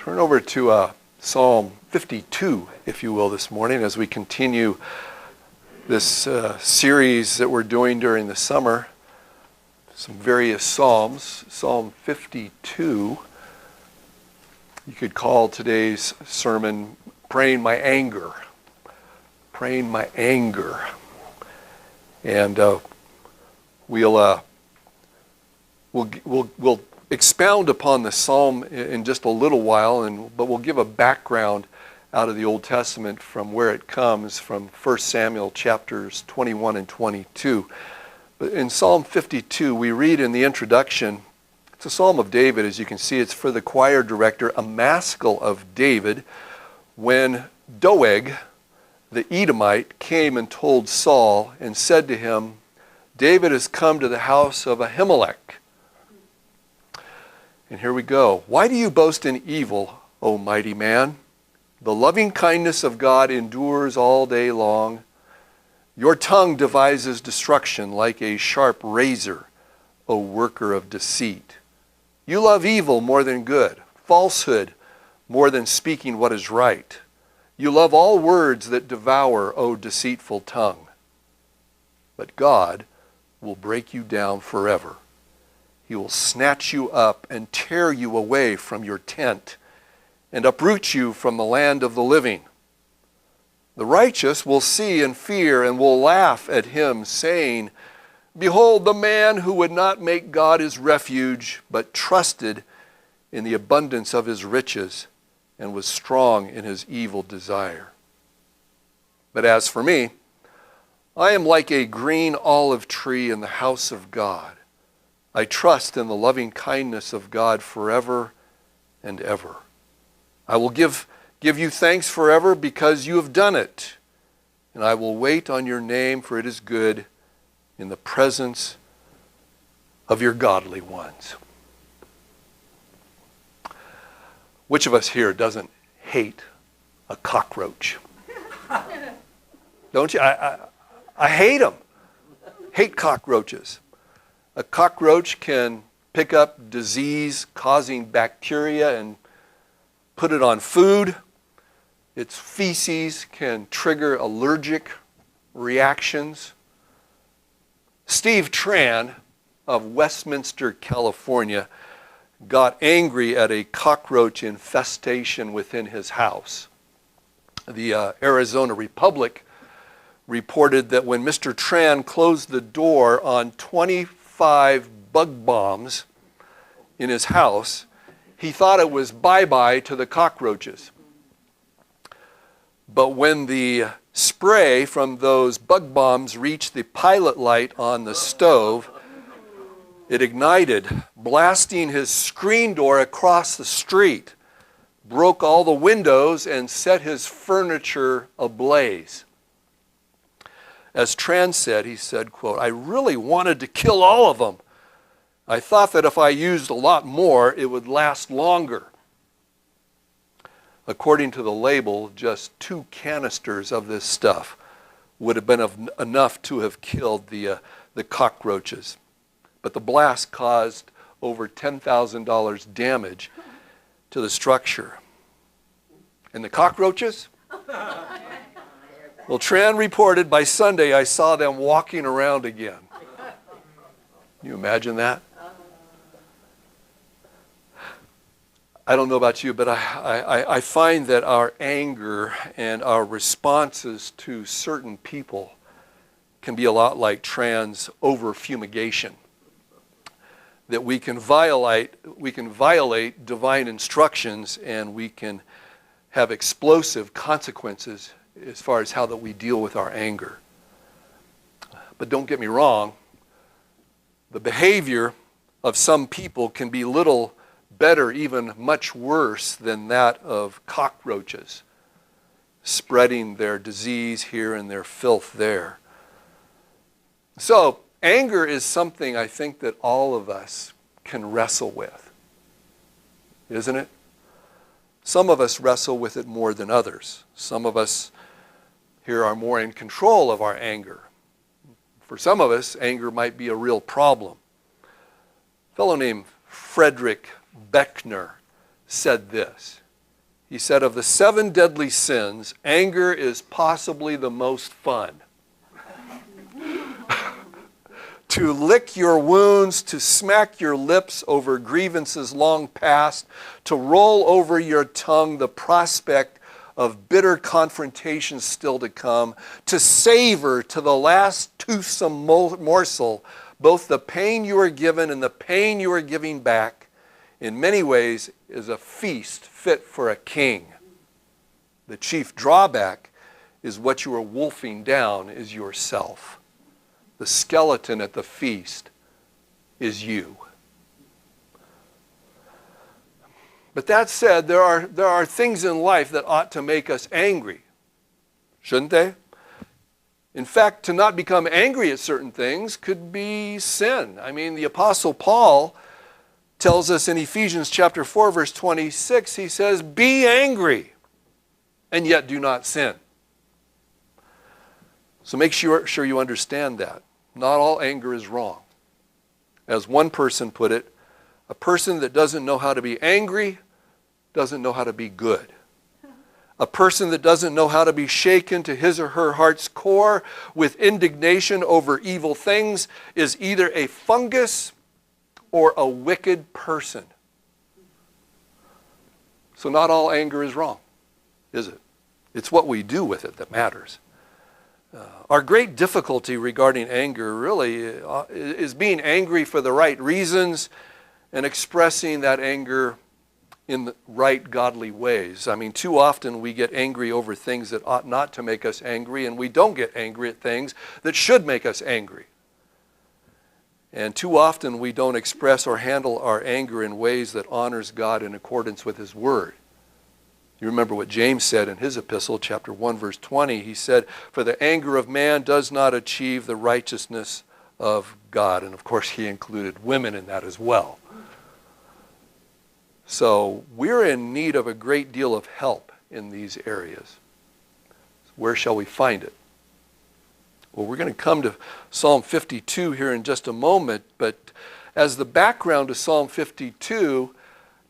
Turn over to Psalm 52, if you will, this morning as we continue this series that we're doing during the summer. Some various Psalms. Psalm 52, you could call today's sermon, Praying My Anger. Praying My Anger. And we'll expound upon the psalm in just a little while, but we'll give a background out of the Old Testament from where it comes, from 1 Samuel chapters 21 and 22. But in Psalm 52, we read in the introduction, it's a psalm of David, as you can see. It's for the choir director, a maskil of David, when Doeg, the Edomite, came and told Saul and said to him, David has come to the house of Ahimelech. And here we go. Why do you boast in evil, O mighty man? The loving kindness of God endures all day long. Your tongue devises destruction like a sharp razor, O worker of deceit. You love evil more than good, falsehood more than speaking what is right. You love all words that devour, O deceitful tongue. But God will break you down forever. He will snatch you up and tear you away from your tent and uproot you from the land of the living. The righteous will see and fear and will laugh at him, saying, Behold, the man who would not make God his refuge, but trusted in the abundance of his riches and was strong in his evil desire. But as for me, I am like a green olive tree in the house of God. I trust in the loving kindness of God forever and ever. I will give you thanks forever because you have done it. And I will wait on your name, for it is good in the presence of your godly ones. Which of us here doesn't hate a cockroach? Don't you? I hate them. Hate cockroaches. A cockroach can pick up disease-causing bacteria and put it on food. Its feces can trigger allergic reactions. Steve Tran of Westminster, California, got angry at a cockroach infestation within his house. The Arizona Republic reported that when Mr. Tran closed the door on 25 bug bombs in his house, he thought it was bye-bye to the cockroaches. But when the spray from those bug bombs reached the pilot light on the stove, it ignited, blasting his screen door across the street, broke all the windows, and set his furniture ablaze. As Tran said, he said, quote, I really wanted to kill all of them. I thought that if I used a lot more, it would last longer. According to the label, just 2 canisters of this stuff would have been enough to have killed the cockroaches. But the blast caused over $10,000 damage to the structure. And the cockroaches? Well, Tran reported by Sunday I saw them walking around again. Can you imagine that? I don't know about you, but I find that our anger and our responses to certain people can be a lot like Tran's over-fumigation. That we can violate divine instructions, and we can have explosive consequences as far as how that we deal with our anger. But don't get me wrong, the behavior of some people can be little better, even much worse than that of cockroaches, spreading their disease here and their filth there. So, anger is something I think that all of us can wrestle with, isn't it? Some of us wrestle with it more than others. Some of us here are more in control of our anger. For some of us, anger might be a real problem. A fellow named Frederick Beckner said this. He said, of the 7 deadly sins, anger is possibly the most fun. To lick your wounds, to smack your lips over grievances long past, to roll over your tongue the prospect of bitter confrontations still to come, to savor to the last toothsome morsel both the pain you are given and the pain you are giving back, in many ways is a feast fit for a king. The chief drawback is what you are wolfing down is yourself. The skeleton at the feast is you. But that said, there are things in life that ought to make us angry, shouldn't they? In fact, to not become angry at certain things could be sin. I mean, the Apostle Paul tells us in Ephesians chapter 4, verse 26, he says, be angry, and yet do not sin. So make sure you understand that. Not all anger is wrong. As one person put it, a person that doesn't know how to be angry doesn't know how to be good. A person that doesn't know how to be shaken to his or her heart's core with indignation over evil things is either a fungus or a wicked person. So not all anger is wrong, is it? It's what we do with it that matters. Our great difficulty regarding anger really is being angry for the right reasons and expressing that anger in the right godly ways. I mean, too often we get angry over things that ought not to make us angry, and we don't get angry at things that should make us angry. And too often we don't express or handle our anger in ways that honors God in accordance with His Word. You remember what James said in his epistle, chapter 1, verse 20. He said, for the anger of man does not achieve the righteousness of God. And of course, he included women in that as well. So we're in need of a great deal of help in these areas. Where shall we find it? Well, we're going to come to Psalm 52 here in just a moment, but as the background to Psalm 52,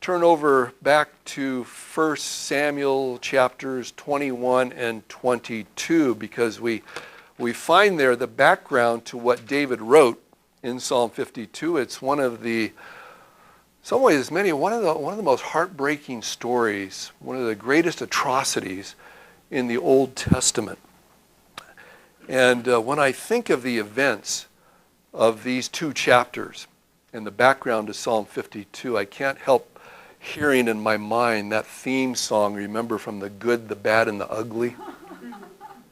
turn over back to 1 Samuel chapters 21 and 22, because we find there the background to what David wrote in Psalm 52. It's one of the, in some ways, one of the most heartbreaking stories, one of the greatest atrocities in the Old Testament. And when I think of the events of these 2 chapters and the background to Psalm 52, I can't help hearing in my mind that theme song, remember, from The Good, the Bad, and the Ugly?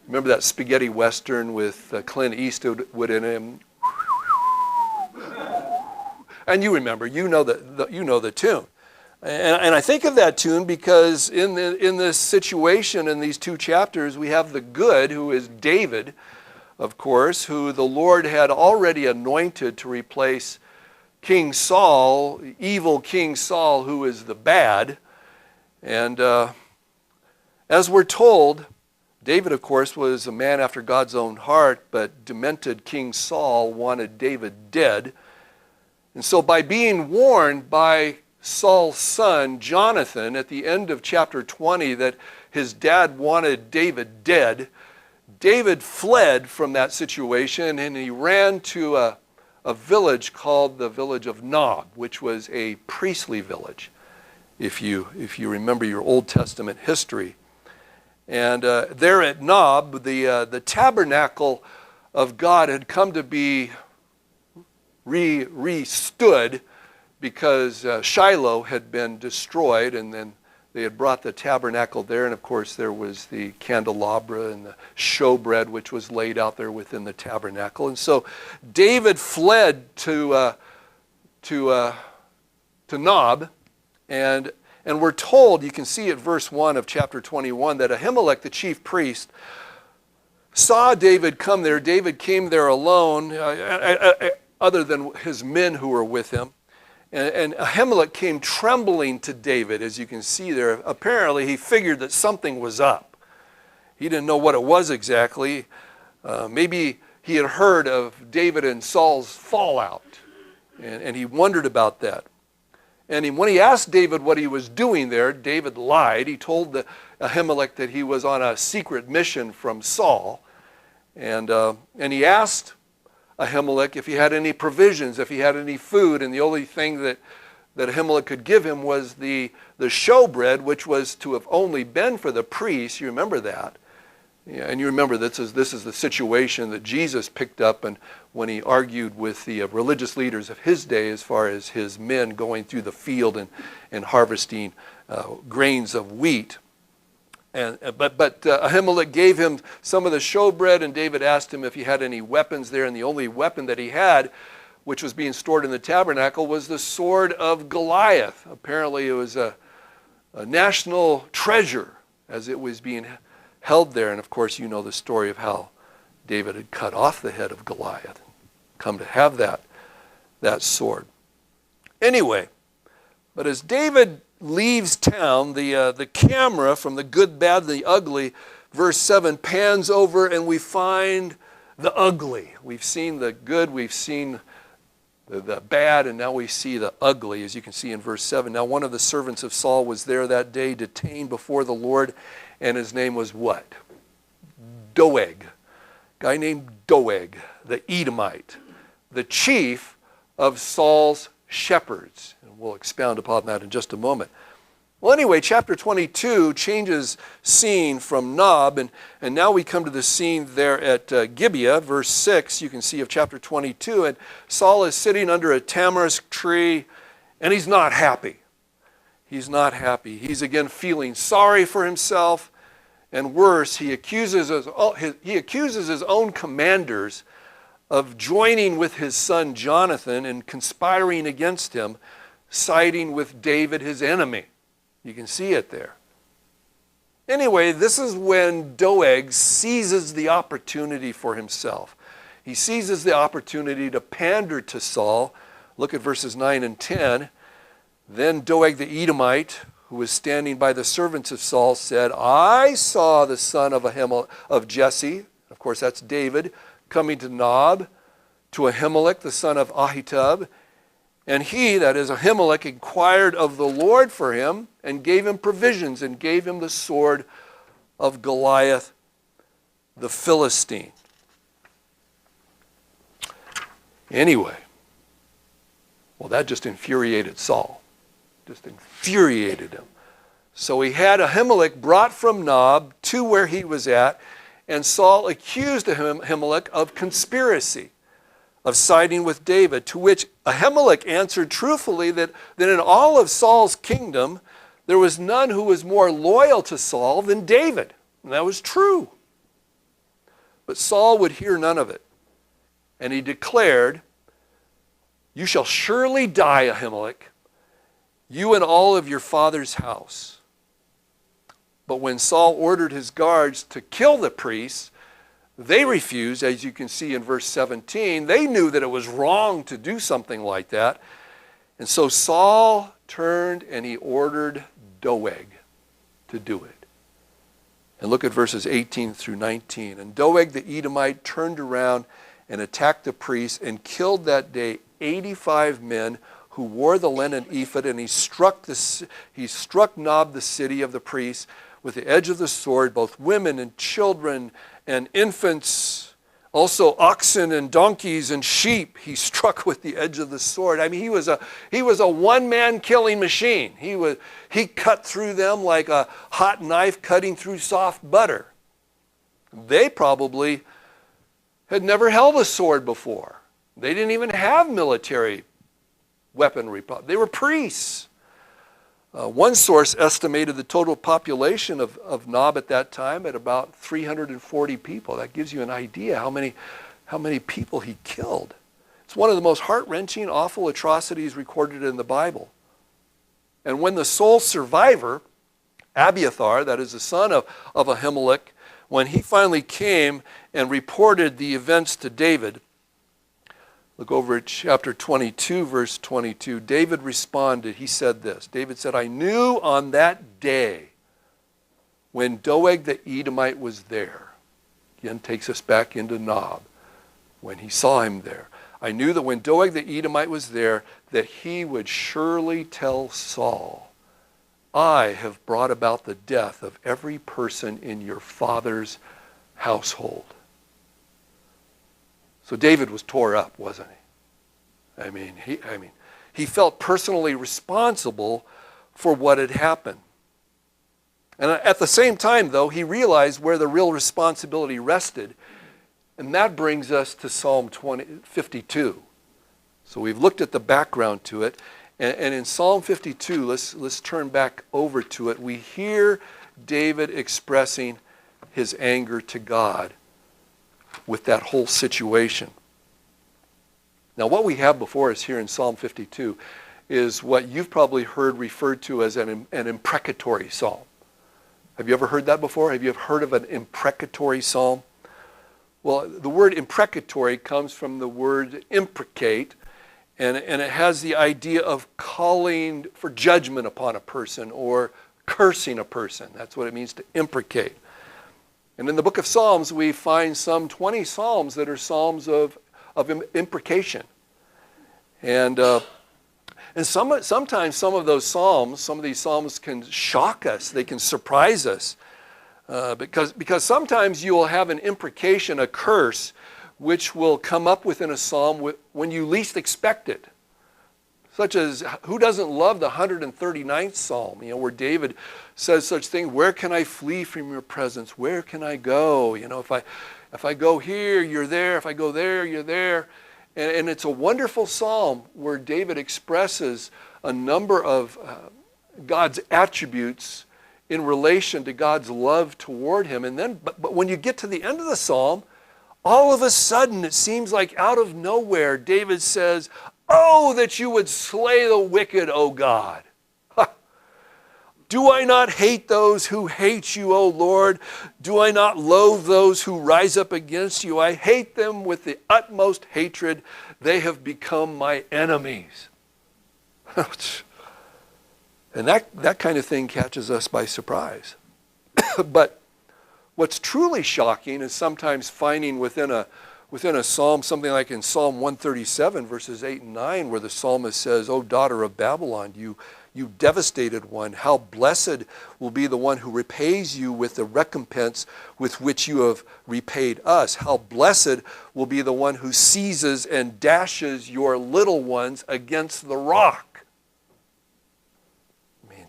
Remember that spaghetti western with Clint Eastwood in him? And you remember, you know the tune. And I think of that tune because in this situation, in these 2 chapters, we have the good, who is David, of course, who the Lord had already anointed to replace King Saul, evil King Saul, who is the bad. And as we're told, David, of course, was a man after God's own heart, but demented King Saul wanted David dead. And so by being warned by Saul's son, Jonathan, at the end of chapter 20, that his dad wanted David dead, David fled from that situation and he ran to a village called the village of Nob, which was a priestly village, if you remember your Old Testament history. And there at Nob, the tabernacle of God had come to be restood because Shiloh had been destroyed, and then they had brought the tabernacle there, and of course there was the candelabra and the showbread which was laid out there within the tabernacle. And so David fled to Nob, and we're told, you can see at verse 1 of chapter 21, that Ahimelech, the chief priest, saw David come there. David came there alone, other than his men who were with him. And Ahimelech came trembling to David, as you can see there. Apparently, he figured that something was up. He didn't know what it was exactly. Maybe he had heard of David and Saul's fallout, and he wondered about that. And when he asked David what he was doing there, David lied. He told Ahimelech that he was on a secret mission from Saul. And he asked Ahimelech if he had any provisions, if he had any food. And the only thing that Ahimelech could give him was the showbread, which was to have only been for the priests. You remember that. Yeah, and you remember this is the situation that Jesus picked up and when he argued with the religious leaders of his day as far as his men going through the field and harvesting grains of wheat. But Ahimelech gave him some of the showbread, and David asked him if he had any weapons there, and the only weapon that he had, which was being stored in the tabernacle, was the sword of Goliath. Apparently it was a national treasure as it was being held there. And of course, you know the story of how David had cut off the head of Goliath, come to have that sword. Anyway, but as David leaves town, the camera from the good, bad, and the ugly, verse 7 pans over and we find the ugly. We've seen the good, we've seen the bad, and now we see the ugly, as you can see in verse 7. Now one of the servants of Saul was there that day, detained before the Lord, and his name was what? Doeg. Guy named Doeg, the Edomite, the chief of Saul's shepherds. And we'll expound upon that in just a moment. Well, anyway, chapter 22 changes scene from Nob, and now we come to the scene there at Gibeah, verse 6, you can see of chapter 22, and Saul is sitting under a tamarisk tree, and he's not happy. He's not happy. He's again feeling sorry for himself, and worse, he accuses his own commanders of joining with his son Jonathan and conspiring against him, siding with David, his enemy. You can see it there. Anyway, this is when Doeg seizes the opportunity for himself. He seizes the opportunity to pander to Saul. Look at verses 9 and 10. Then Doeg the Edomite, who was standing by the servants of Saul, said, I saw the son of Jesse, of course that's David, coming to Nob, to Ahimelech, the son of Ahitub. And he, that is Ahimelech, inquired of the Lord for him and gave him provisions and gave him the sword of Goliath the Philistine. Anyway, well, that just infuriated Saul. Just infuriated him. So he had Ahimelech brought from Nob to where he was at, and Saul accused Ahimelech of conspiracy, of siding with David, to which Ahimelech answered truthfully that in all of Saul's kingdom, there was none who was more loyal to Saul than David. And that was true. But Saul would hear none of it. And he declared, you shall surely die, Ahimelech, you and all of your father's house. But when Saul ordered his guards to kill the priests, they refused, as you can see in verse 17. They knew that it was wrong to do something like that. And so Saul turned and he ordered Doeg to do it. And look at verses 18 through 19. And Doeg the Edomite turned around and attacked the priests and killed that day 85 men who wore the linen ephod, and he struck Nob, the city of the priests, with the edge of the sword, both women and children and infants, also oxen and donkeys and sheep. He struck with the edge of the sword. I mean, he was a one-man killing machine. He cut through them like a hot knife cutting through soft butter. They probably had never held a sword before. They didn't even have military weaponry. They were priests. One source estimated the total population of Nob at that time at about 340 people. That gives you an idea how many people he killed. It's one of the most heart-wrenching, awful atrocities recorded in the Bible. And when the sole survivor, Abiathar, that is the son of Ahimelech, when he finally came and reported the events to David, look over at chapter 22, verse 22. David responded. He said this. David said, I knew on that day when Doeg the Edomite was there. Again, takes us back into Nob, when he saw him there. I knew that when Doeg the Edomite was there, that he would surely tell Saul, I have brought about the death of every person in your father's household. So David was tore up, wasn't he? He felt personally responsible for what had happened. And at the same time, though, he realized where the real responsibility rested. And that brings us to Psalm 52. So we've looked at the background to it. And in Psalm 52, let's turn back over to it. We hear David expressing his anger to God with that whole situation. Now, what we have before us here in Psalm 52 is what you've probably heard referred to as an imprecatory psalm. Have you ever heard that before? Have you ever heard of an imprecatory psalm? Well, the word imprecatory comes from the word imprecate, and it has the idea of calling for judgment upon a person or cursing a person. That's what it means to imprecate. And in the book of Psalms, we find some 20 psalms that are psalms of imprecation. And sometimes some of those psalms, some of these psalms can shock us. They can surprise us. Because sometimes you will have an imprecation, a curse, which will come up within a psalm when you least expect it. Such as, who doesn't love the 139th psalm, where David says such things, where can I flee from your presence? Where can I go? If I go here, you're there. If I go there, you're there. And it's a wonderful psalm where David expresses a number of God's attributes in relation to God's love toward him. And then, but when you get to the end of the psalm, all of a sudden it seems like out of nowhere, David says, oh, that you would slay the wicked, O God. Do I not hate those who hate you, O Lord? Do I not loathe those who rise up against you? I hate them with the utmost hatred. They have become my enemies. And that kind of thing catches us by surprise. But what's truly shocking is sometimes finding within a psalm, something like in Psalm 137, verses 8 and 9, where the psalmist says, O daughter of Babylon, you devastated one, how blessed will be the one who repays you with the recompense with which you have repaid us. How blessed will be the one who seizes and dashes your little ones against the rock. I mean,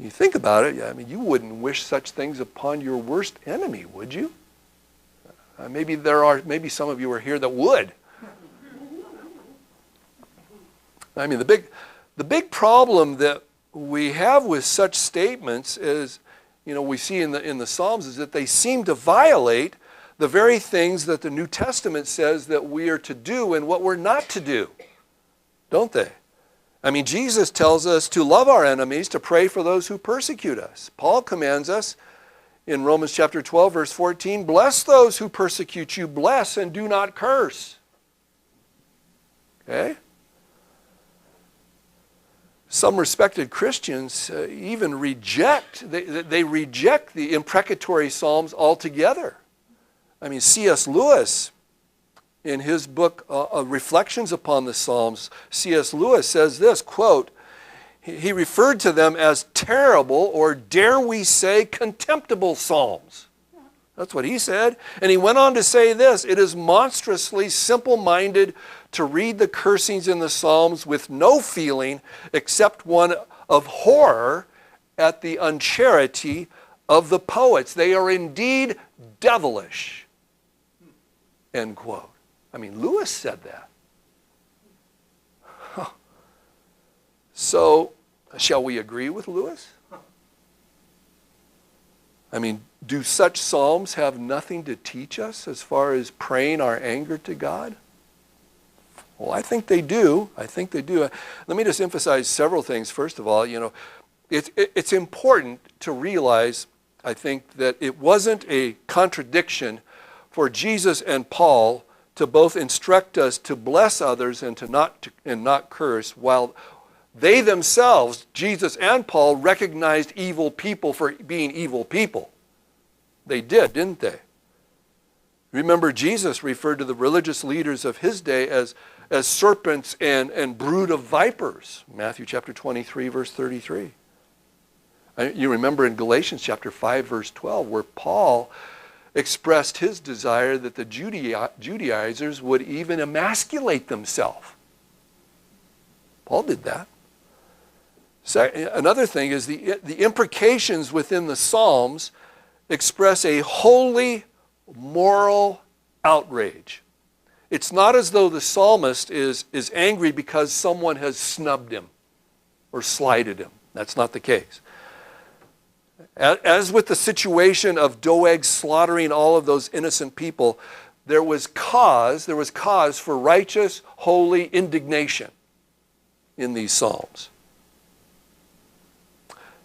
you think about it, you wouldn't wish such things upon your worst enemy, would you? Maybe some of you are here that would. The big problem that we have with such statements is, we see in the Psalms, is that they seem to violate the very things that the New Testament says that we are to do and what we're not to do, don't they? Jesus tells us to love our enemies, to pray for those who persecute us. Paul commands us in Romans chapter 12, verse 14, bless those who persecute you, bless and do not curse. Okay? Some respected Christians even reject the imprecatory psalms altogether. C.S. Lewis, in his book Reflections upon the Psalms, C.S. Lewis says this, quote, he referred to them as terrible, or dare we say contemptible psalms. That's what he said. And he went on to say this, it is monstrously simple-minded to read the cursings in the Psalms with no feeling except one of horror at the uncharity of the poets. They are indeed devilish. End quote. Lewis said that. So, shall we agree with Lewis? Do such psalms have nothing to teach us as far as praying our anger to God? Well, I think they do. Let me just emphasize several things. First of all, it's important to realize, I think, that it wasn't a contradiction for Jesus and Paul to both instruct us to bless others and not curse, while they themselves, Jesus and Paul, recognized evil people for being evil people. They did, didn't they? Remember, Jesus referred to the religious leaders of his day as as serpents and brood of vipers. Matthew chapter 23, verse 33. You remember in Galatians chapter 5, verse 12, where Paul expressed his desire that the Judaizers would even emasculate themselves. Paul did that. Another thing is the imprecations within the Psalms express a holy moral outrage. It's not as though the psalmist is angry because someone has snubbed him or slighted him. That's not the case. As with the situation of Doeg slaughtering all of those innocent people, there was cause for righteous, holy indignation in these psalms.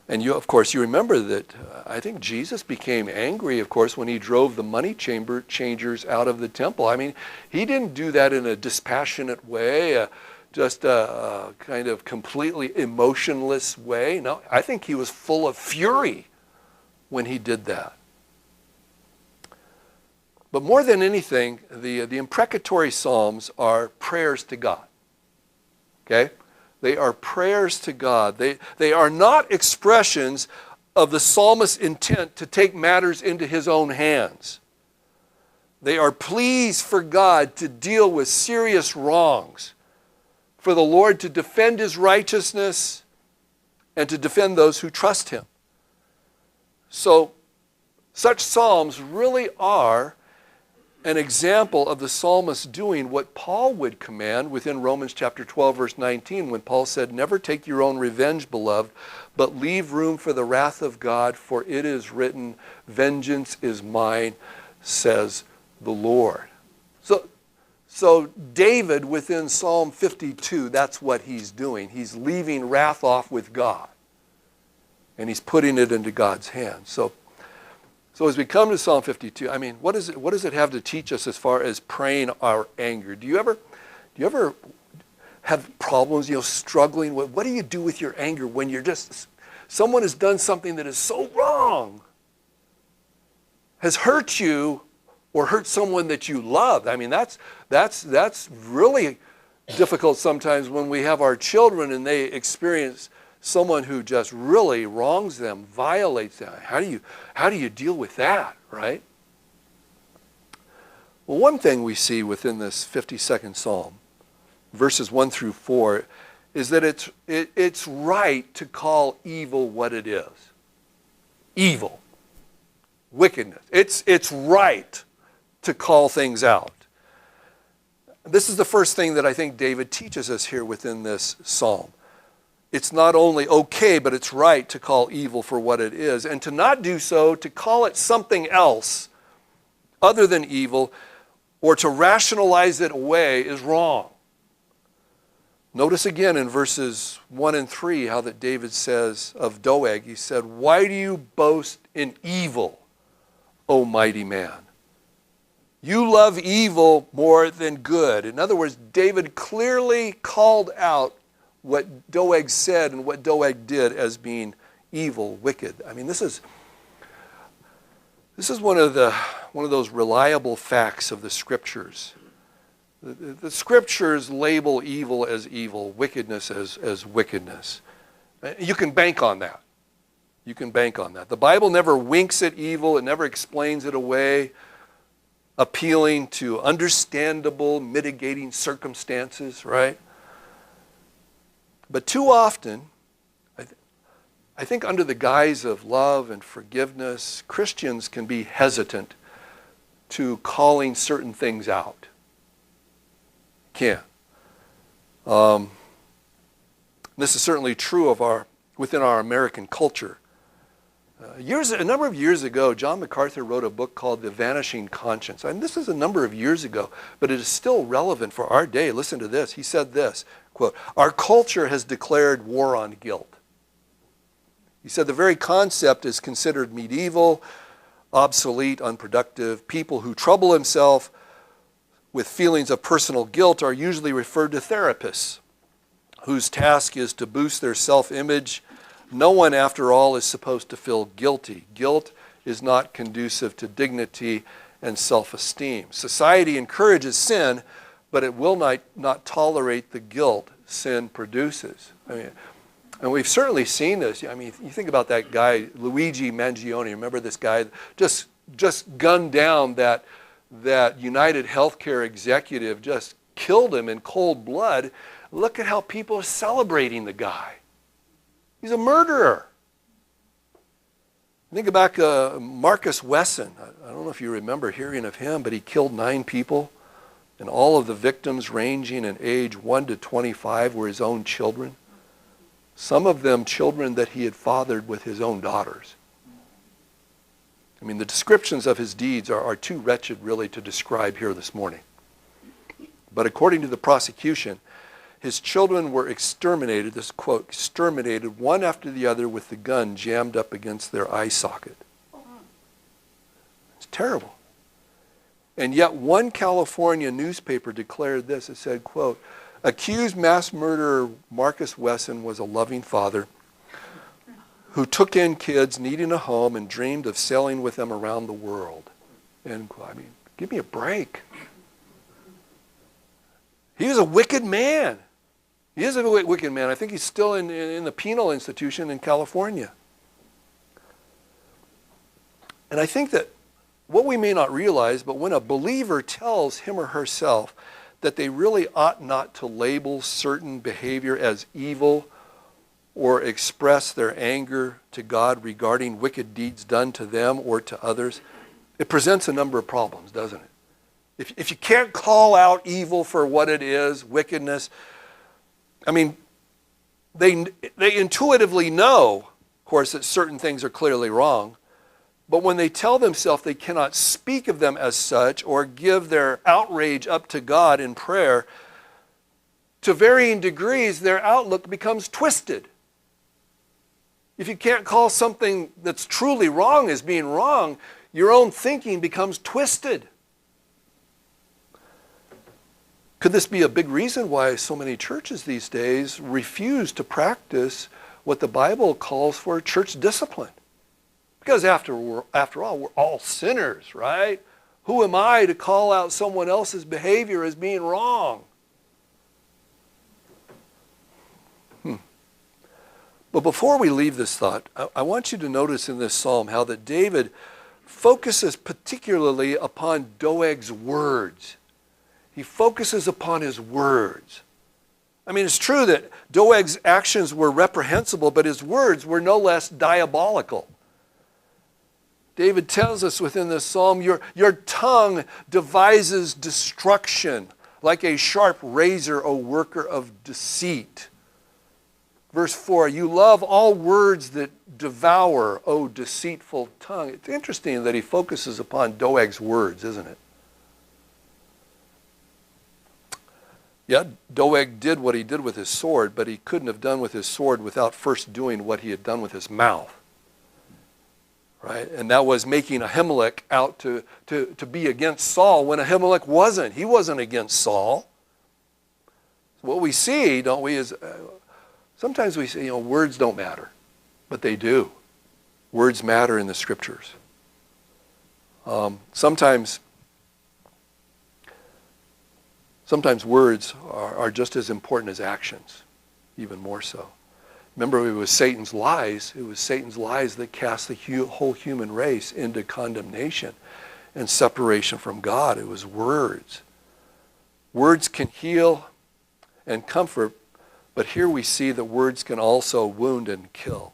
And of course, you remember that I think Jesus became angry, of course, when he drove the money changers out of the temple. I mean, he didn't do that in a dispassionate way, just a kind of completely emotionless way. No, I think he was full of fury when he did that. But more than anything, the imprecatory psalms are prayers to God. Okay? They are prayers to God. They are not expressions of the psalmist's intent to take matters into his own hands. They are pleas for God to deal with serious wrongs, for the Lord to defend his righteousness and to defend those who trust him. So, such psalms really are an example of the psalmist doing what Paul would command within Romans chapter 12, verse 19, when Paul said, "Never take your own revenge, beloved, but leave room for the wrath of God, for it is written, vengeance is mine, says the Lord." So David, within Psalm 52, that's what he's doing. He's leaving wrath off with God, and he's putting it into God's hands. So as we come to Psalm 52, I mean, what does it have to teach us as far as praying our anger? Do you ever have problems, struggling with, what do you do with your anger when someone has done something that is so wrong, has hurt you or hurt someone that you love? I mean, that's really difficult sometimes when we have our children and they experience someone who just really wrongs them, violates them. How do you deal with that, right? Well, one thing we see within this 52nd Psalm, verses 1 through 4, is that it's right to call evil what it is. Evil. Wickedness. It's right to call things out. This is the first thing that I think David teaches us here within this psalm. It's not only okay, but it's right to call evil for what it is. And to not do so, to call it something else other than evil, or to rationalize it away, is wrong. Notice again in verses 1 and 3 how that David says of Doeg, he said, "Why do you boast in evil, O mighty man? You love evil more than good." In other words, David clearly called out what Doeg said and what Doeg did as being evil, wicked. I mean, this is one of those reliable facts of the Scriptures. The Scriptures label evil as evil, wickedness as wickedness. You can bank on that. You can bank on that. The Bible never winks at evil. It never explains it away, appealing to understandable, mitigating circumstances, right? But too often, I think under the guise of love and forgiveness, Christians can be hesitant to calling certain things out. Can. This is certainly true within our American culture. A number of years ago, John MacArthur wrote a book called The Vanishing Conscience. And this is a number of years ago, but it is still relevant for our day. Listen to this. He said this, quote, "Our culture has declared war on guilt." He said the very concept is considered medieval, obsolete, unproductive. People who trouble themselves with feelings of personal guilt are usually referred to therapists whose task is to boost their self-image. No one, after all, is supposed to feel guilty. Guilt is not conducive to dignity and self-esteem. Society encourages sin, but it will not tolerate the guilt sin produces. I mean, and we've certainly seen this. I mean, you think about that guy, Luigi Mangione. Remember this guy just gunned down that United Healthcare executive, just killed him in cold blood. Look at how people are celebrating the guy. He's a murderer. Think back Marcus Wesson. I don't know if you remember hearing of him, but he killed 9 people, and all of the victims ranging in age 1 to 25 were his own children. Some of them children that he had fathered with his own daughters. I mean, the descriptions of his deeds are too wretched really to describe here this morning. But according to the prosecution, his children were exterminated, this quote, exterminated one after the other with the gun jammed up against their eye socket. It's terrible. And yet one California newspaper declared this. It said, quote, accused mass murderer Marcus Wesson was a loving father who took in kids needing a home and dreamed of sailing with them around the world. And I mean, give me a break. He was a wicked man. He is a wicked man. I think he's still in the penal institution in California. And I think that what we may not realize, but when a believer tells him or herself that they really ought not to label certain behavior as evil or express their anger to God regarding wicked deeds done to them or to others, it presents a number of problems, doesn't it? If you can't call out evil for what it is, wickedness, I mean, they intuitively know, of course, that certain things are clearly wrong, but when they tell themselves they cannot speak of them as such or give their outrage up to God in prayer, to varying degrees, their outlook becomes twisted. If you can't call something that's truly wrong as being wrong, your own thinking becomes twisted. Could this be a big reason why so many churches these days refuse to practice what the Bible calls for church discipline? Because after all, we're all sinners, right? Who am I to call out someone else's behavior as being wrong? But before we leave this thought, I want you to notice in this psalm how that David focuses particularly upon Doeg's words. He focuses upon his words. I mean, it's true that Doeg's actions were reprehensible, but his words were no less diabolical. David tells us within this psalm, your tongue devises destruction like a sharp razor, O worker of deceit. Verse 4, you love all words that devour, O deceitful tongue. It's interesting that he focuses upon Doeg's words, isn't it? Yeah, Doeg did what he did with his sword, but he couldn't have done with his sword without first doing what he had done with his mouth. Right? And that was making Ahimelech out to be against Saul when Ahimelech wasn't. He wasn't against Saul. What we see, don't we, is sometimes we say, words don't matter, but they do. Words matter in the Scriptures. Sometimes words are just as important as actions, even more so. Remember, it was Satan's lies. It was Satan's lies that cast the whole human race into condemnation and separation from God. It was words. Words can heal and comfort, but here we see that words can also wound and kill.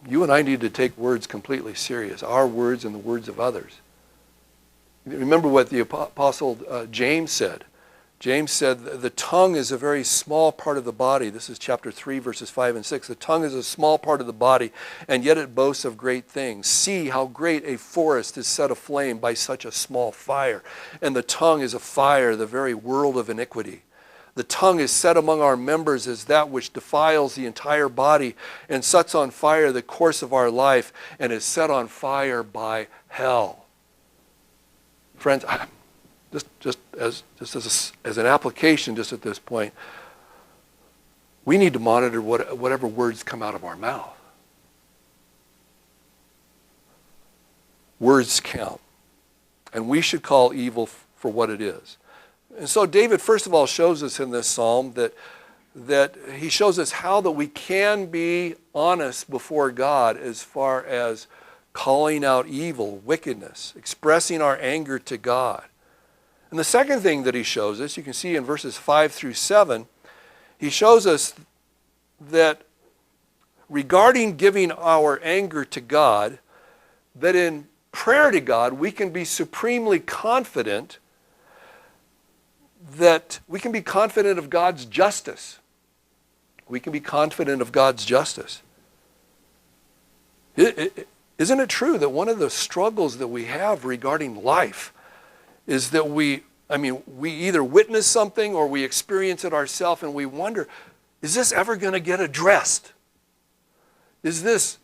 You and I need to take words completely serious, our words and the words of others. Remember what the Apostle James said. James said the tongue is a very small part of the body. This is chapter 3, verses 5 and 6. The tongue is a small part of the body, and yet it boasts of great things. See how great a forest is set aflame by such a small fire. And the tongue is a fire, the very world of iniquity. The tongue is set among our members as that which defiles the entire body and sets on fire the course of our life and is set on fire by hell. Friends, just as an application just at this point, we need to monitor whatever words come out of our mouth. Words count. And we should call evil for what it is. And so David, first of all, shows us in this psalm that he shows us how that we can be honest before God as far as calling out evil, wickedness, expressing our anger to God. And the second thing that he shows us, you can see in verses 5 through 7, he shows us that regarding giving our anger to God, that in prayer to God, we can be supremely confident that we can be confident of God's justice. We can be confident of God's justice. Isn't it true that one of the struggles that we have regarding life is that we either witness something or we experience it ourselves and we wonder, is this ever going to get addressed? Is this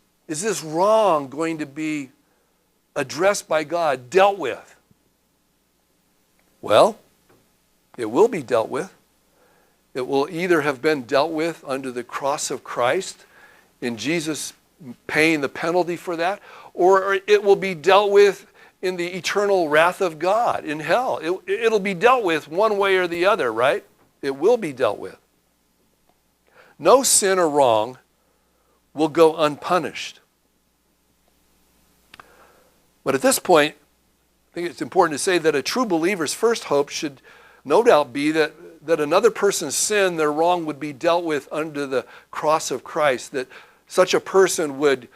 wrong going to be addressed by God, dealt with? Well, it will be dealt with. It will either have been dealt with under the cross of Christ in Jesus paying the penalty for that, or it will be dealt with in the eternal wrath of God in hell. It'll be dealt with one way or the other, right? It will be dealt with. No sin or wrong will go unpunished. But at this point, I think it's important to say that a true believer's first hope should no doubt be that another person's sin, their wrong, would be dealt with under the cross of Christ, that such a person would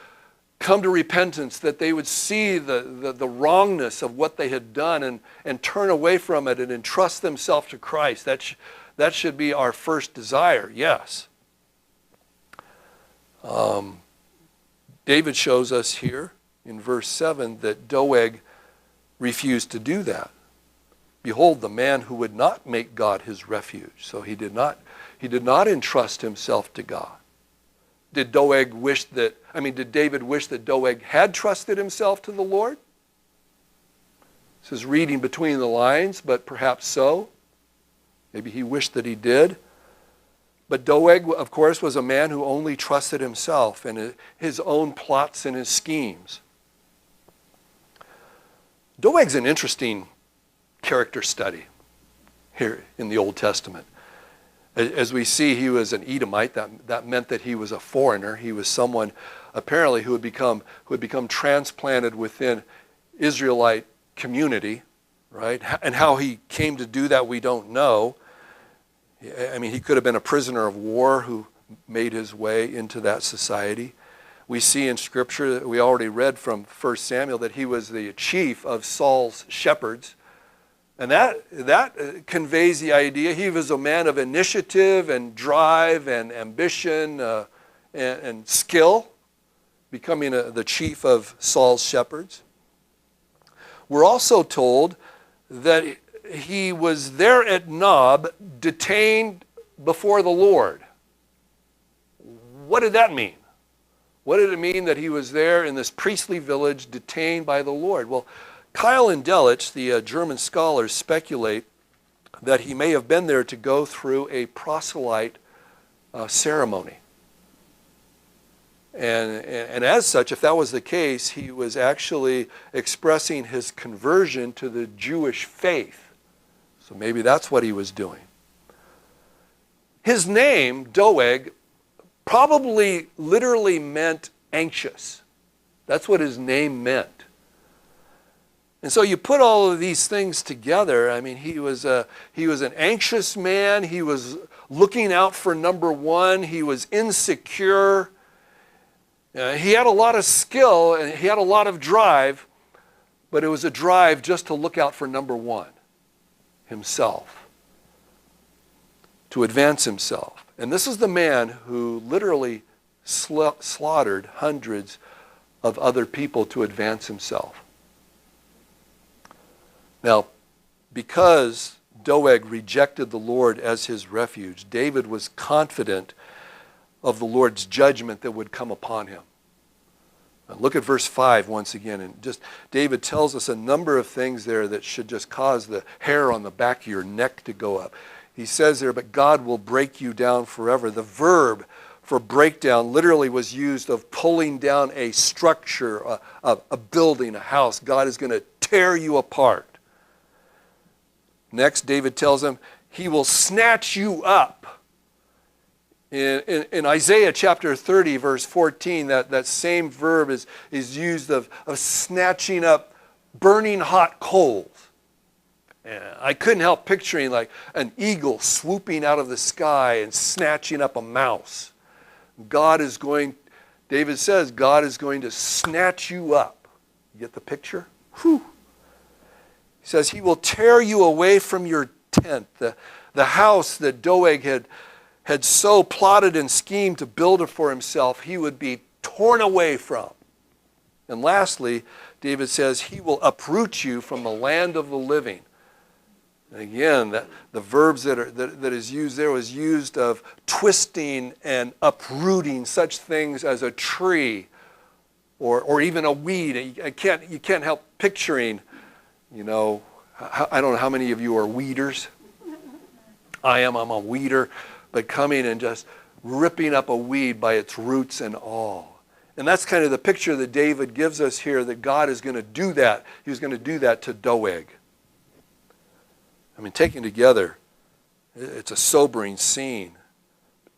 come to repentance, that they would see the wrongness of what they had done and turn away from it and entrust themselves to Christ. That should be our first desire, yes. David shows us here in verse 7 that Doeg refused to do that. Behold, the man who would not make God his refuge. So he did not entrust himself to God. Did David wish that Doeg had trusted himself to the Lord? This is reading between the lines, but perhaps so. Maybe he wished that he did. But Doeg, of course, was a man who only trusted himself and his own plots and his schemes. Doeg's an interesting character study here in the Old Testament. As we see, he was an Edomite. That meant that he was a foreigner. He was someone apparently who had become transplanted within Israelite community, right? And how he came to do that, we don't know. He could have been a prisoner of war who made his way into that society. We see in Scripture that we already read from 1 Samuel that he was the chief of Saul's shepherds. And that conveys the idea he was a man of initiative and drive and ambition and skill, becoming the chief of Saul's shepherds. We're also told that he was there at Nob, detained before the Lord. What did that mean? What did it mean that he was there in this priestly village, detained by the Lord? Well, Kyle and Delitzsch, the German scholars, speculate that he may have been there to go through a proselyte ceremony. And as such, if that was the case, he was actually expressing his conversion to the Jewish faith. So maybe that's what he was doing. His name, Doeg, probably literally meant anxious. That's what his name meant. And so you put all of these things together. He was an anxious man. He was looking out for number one. He was insecure. He had a lot of skill and he had a lot of drive, but it was a drive just to look out for number one, himself, to advance himself. And this is the man who literally slaughtered hundreds of other people to advance himself. Now, because Doeg rejected the Lord as his refuge, David was confident of the Lord's judgment that would come upon him. Now look at verse 5 once again. And David tells us a number of things there that should just cause the hair on the back of your neck to go up. He says there, but God will break you down forever. The verb for breakdown literally was used of pulling down a structure, a building, a house. God is going to tear you apart. Next, David tells him, he will snatch you up. In Isaiah chapter 30, verse 14, that same verb is used of snatching up burning hot coals. I couldn't help picturing like an eagle swooping out of the sky and snatching up a mouse. David says, God is going to snatch you up. You get the picture? Whew. He says, he will tear you away from your tent, the house that Doeg had so plotted and schemed to build it for himself, he would be torn away from. And lastly, David says, he will uproot you from the land of the living. And again, the verbs that is used there was used of twisting and uprooting such things as a tree or even a weed. You can't help picturing, I don't know how many of you are weeders. I'm a weeder, but coming and just ripping up a weed by its roots and all. And that's kind of the picture that David gives us here, that God is going to do that. He was going to do that to Doeg. I mean, taken together, it's a sobering scene.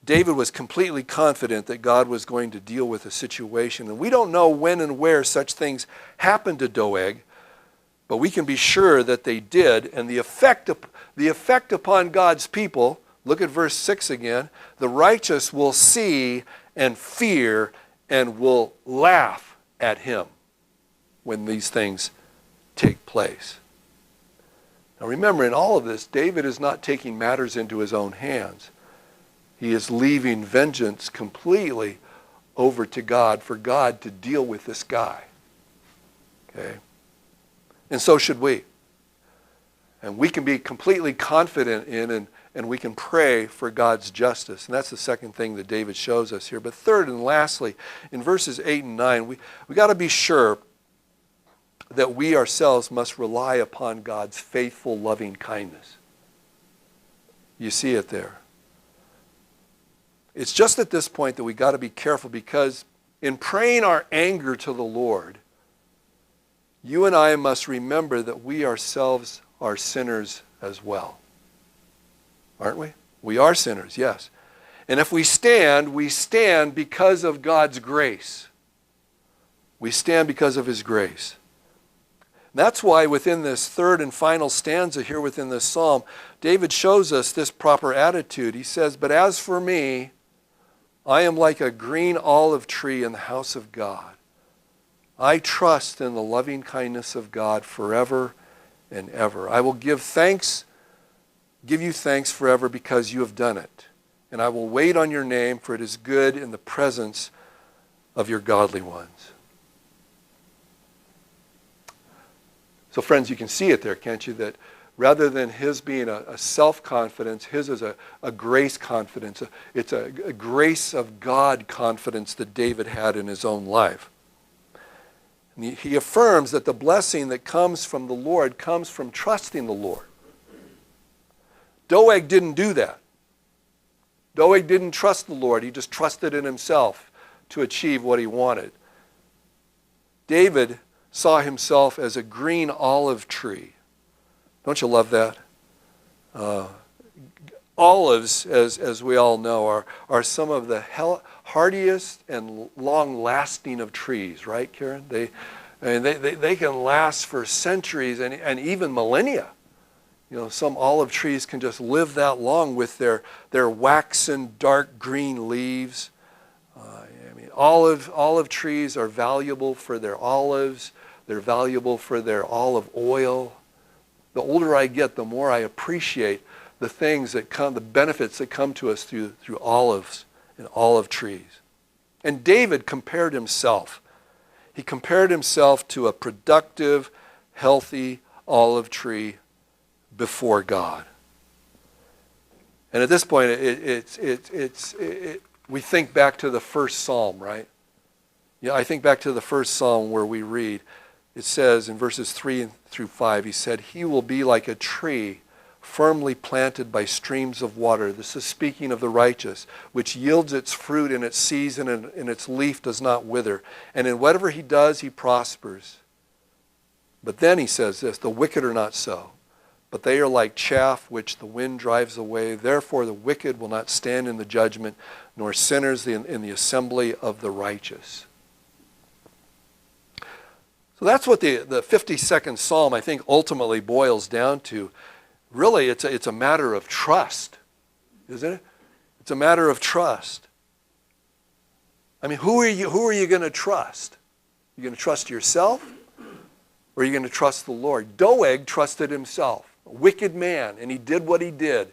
David was completely confident that God was going to deal with the situation. And we don't know when and where such things happened to Doeg, but we can be sure that they did. And the effect upon God's people, look at verse 6 again, the righteous will see and fear and will laugh at him when these things take place. Now remember, in all of this, David is not taking matters into his own hands. He is leaving vengeance completely over to God for God to deal with this guy. Okay? And so should we. And we can be completely confident in and we can pray for God's justice. And that's the second thing that David shows us here. But third and lastly, in verses 8 and 9, we got to be sure that we ourselves must rely upon God's faithful, loving kindness. You see it there. It's just at this point that we got to be careful, because in praying our anger to the Lord, you and I must remember that we ourselves are sinners as well. Aren't we? We are sinners, yes. And if we stand because of God's grace. We stand because of his grace. That's why within this third and final stanza here within this psalm, David shows us this proper attitude. He says, but as for me, I am like a green olive tree in the house of God. I trust in the loving kindness of God forever and ever. I will give you thanks forever because you have done it. And I will wait on your name, for it is good in the presence of your godly ones. So friends, you can see it there, can't you? That rather than his being a self-confidence, his is a grace confidence. It's a grace of God confidence that David had in his own life. And he affirms that the blessing that comes from the Lord comes from trusting the Lord. Doeg didn't do that. Doeg didn't trust the Lord. He just trusted in himself to achieve what he wanted. David saw himself as a green olive tree. Don't you love that? Olives, as we all know, are some of the hardiest and long-lasting of trees, right, Karen? They can last for centuries and even millennia. Some olive trees can just live that long with their waxen dark green leaves. Olive trees are valuable for their olives. They're valuable for their olive oil. The older I get, the more I appreciate the things that come, the benefits that come to us through olives and olive trees. And David compared himself. He compared himself to a productive, healthy olive tree before God. And at this point, we think back to the first psalm, right? Yeah, I think back to the first psalm where we read, it says in verses 3 through 5, he said, he will be like a tree firmly planted by streams of water. This is speaking of the righteous, which yields its fruit in its season and its leaf does not wither. And in whatever he does, he prospers. But then he says this, the wicked are not so. but they are like chaff which the wind drives away. Therefore the wicked will not stand in the judgment, nor sinners in the assembly of the righteous. So that's what the 52nd Psalm, I think, ultimately boils down to. Really, it's a matter of trust, isn't it? It's a matter of trust. I mean, who are you going to trust? You going to trust yourself, or are you going to trust the Lord? Doeg trusted himself, a wicked man, and he did what he did.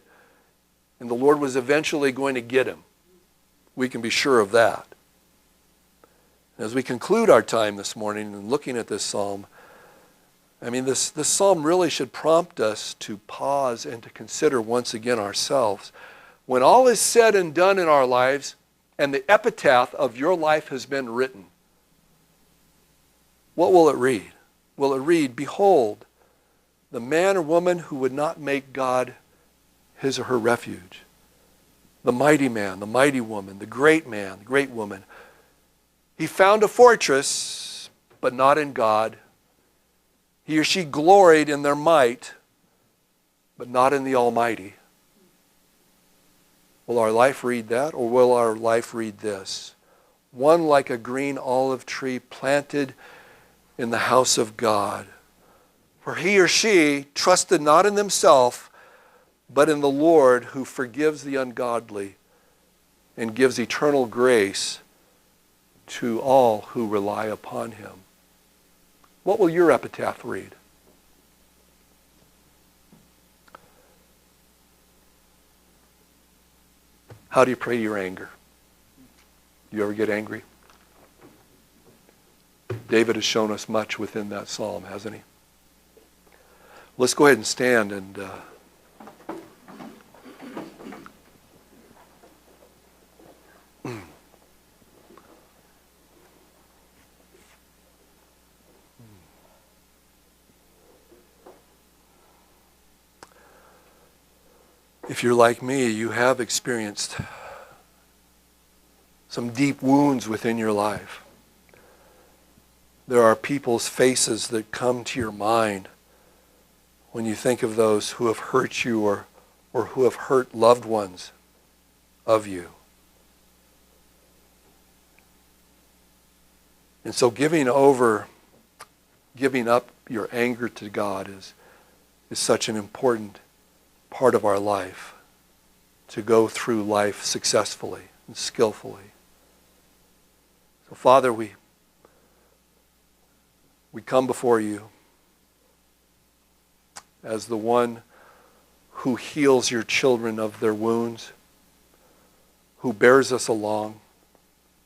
And the Lord was eventually going to get him. We can be sure of that. As we conclude our time this morning and looking at this psalm, I mean, this psalm really should prompt us to pause and to consider once again ourselves. When all is said and done in our lives, and the epitaph of your life has been written, what will it read? Will it read, "Behold, the man or woman who would not make God his or her refuge. The mighty man, the mighty woman, the great man, the great woman. He found a fortress, but not in God. He or she gloried in their might, but not in the Almighty." Will our life read that, or will our life read this? "One like a green olive tree planted in the house of God. For he or she trusted not in themselves, but in the Lord, who forgives the ungodly and gives eternal grace to all who rely upon him." What will your epitaph read? How do you pray your anger? You ever get angry? David has shown us much within that psalm, hasn't he? Let's go ahead and stand and if you're like me, you have experienced some deep wounds within your life. There are people's faces that come to your mind when you think of those who have hurt you or who have hurt loved ones of you. And so giving up your anger to God is such an important part of our life, to go through life successfully and skillfully. So Father, we come before you as the one who heals your children of their wounds, who bears us along.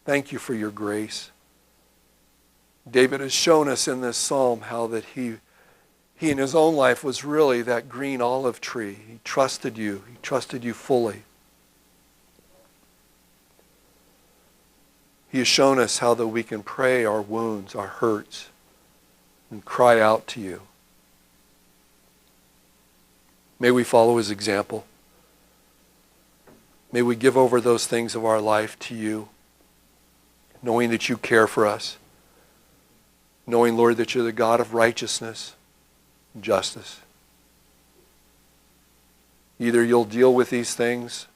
Thank you for your grace. David has shown us in this psalm how that he in his own life was really that green olive tree. He trusted you. He trusted you fully. He has shown us how that we can pray our wounds, our hurts, and cry out to you. May we follow his example. May we give over those things of our life to you, knowing that you care for us, knowing, Lord, that you're the God of righteousness and justice. Either you'll deal with these things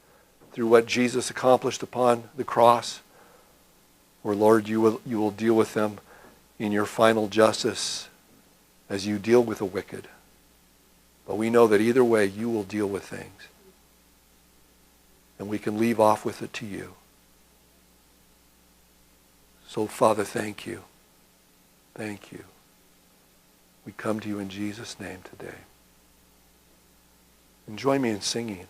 through what Jesus accomplished upon the cross, or, Lord, you will deal with them in your final justice as you deal with the wicked. But we know that either way, you will deal with things. And we can leave off with it to you. So, Father, thank you. Thank you. We come to you in Jesus' name today. And join me in singing.